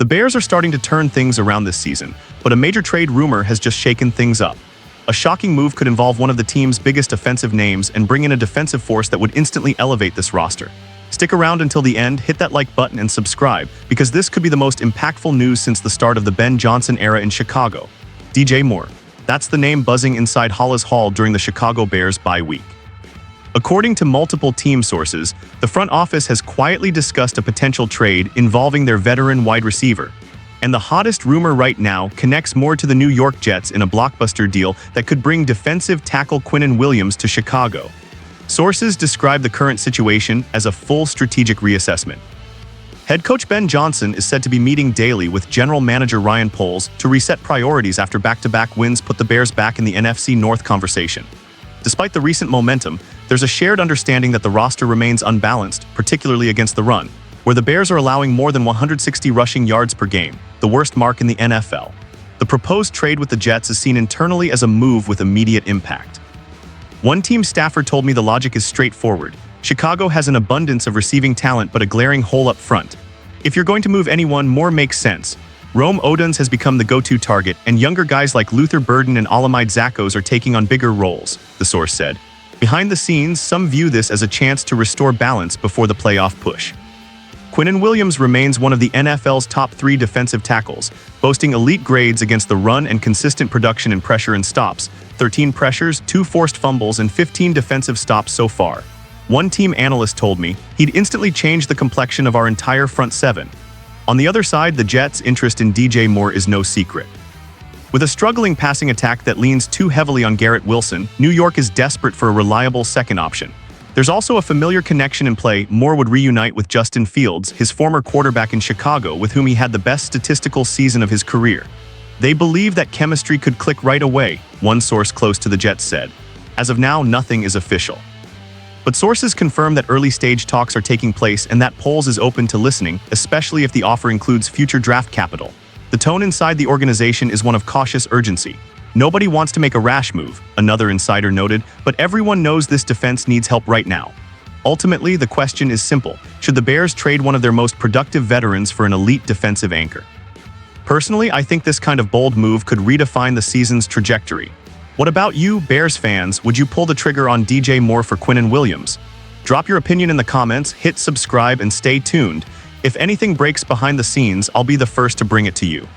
The Bears are starting to turn things around this season, but a major trade rumor has just shaken things up. A shocking move could involve one of the team's biggest offensive names and bring in a defensive force that would instantly elevate this roster. Stick around until the end, hit that like button and subscribe, because this could be the most impactful news since the start of the Ben Johnson era in Chicago. DJ Moore. That's the name buzzing inside Hollis Hall during the Chicago Bears bye week. According to multiple team sources, the front office has quietly discussed a potential trade involving their veteran wide receiver. And the hottest rumor right now connects Moore to the New York Jets in a blockbuster deal that could bring defensive tackle Quinnen Williams to Chicago. Sources describe the current situation as a full strategic reassessment. Head coach Ben Johnson is said to be meeting daily with general manager Ryan Poles to reset priorities after back-to-back wins put the Bears back in the NFC North conversation. Despite the recent momentum, there's a shared understanding that the roster remains unbalanced, particularly against the run, where the Bears are allowing more than 160 rushing yards per game, the worst mark in the NFL. The proposed trade with the Jets is seen internally as a move with immediate impact. One team staffer told me the logic is straightforward. Chicago has an abundance of receiving talent but a glaring hole up front. If you're going to move anyone, Moore makes sense. Rome Odunze has become the go-to target, and younger guys like Luther Burden and Alamide Zakkos are taking on bigger roles, the source said. Behind the scenes, some view this as a chance to restore balance before the playoff push. Quinnen Williams remains one of the NFL's top 3 defensive tackles, boasting elite grades against the run and consistent production in pressure and stops, 13 pressures, 2 forced fumbles, and 15 defensive stops so far. One team analyst told me he'd instantly change the complexion of our entire front seven. On the other side, the Jets' interest in DJ Moore is no secret. With a struggling passing attack that leans too heavily on Garrett Wilson, New York is desperate for a reliable second option. There's also a familiar connection in play. Moore would reunite with Justin Fields, his former quarterback in Chicago, with whom he had the best statistical season of his career. They believe that chemistry could click right away, one source close to the Jets said. As of now, nothing is official. But sources confirm that early-stage talks are taking place and that Poles is open to listening, especially if the offer includes future draft capital. The tone inside the organization is one of cautious urgency. Nobody wants to make a rash move, another insider noted, but everyone knows this defense needs help right now. Ultimately, the question is simple. Should the Bears trade one of their most productive veterans for an elite defensive anchor? Personally, I think this kind of bold move could redefine the season's trajectory. What about you, Bears fans? Would you pull the trigger on DJ Moore for Quinnen Williams? Drop your opinion in the comments, hit subscribe, and stay tuned. If anything breaks behind the scenes, I'll be the first to bring it to you.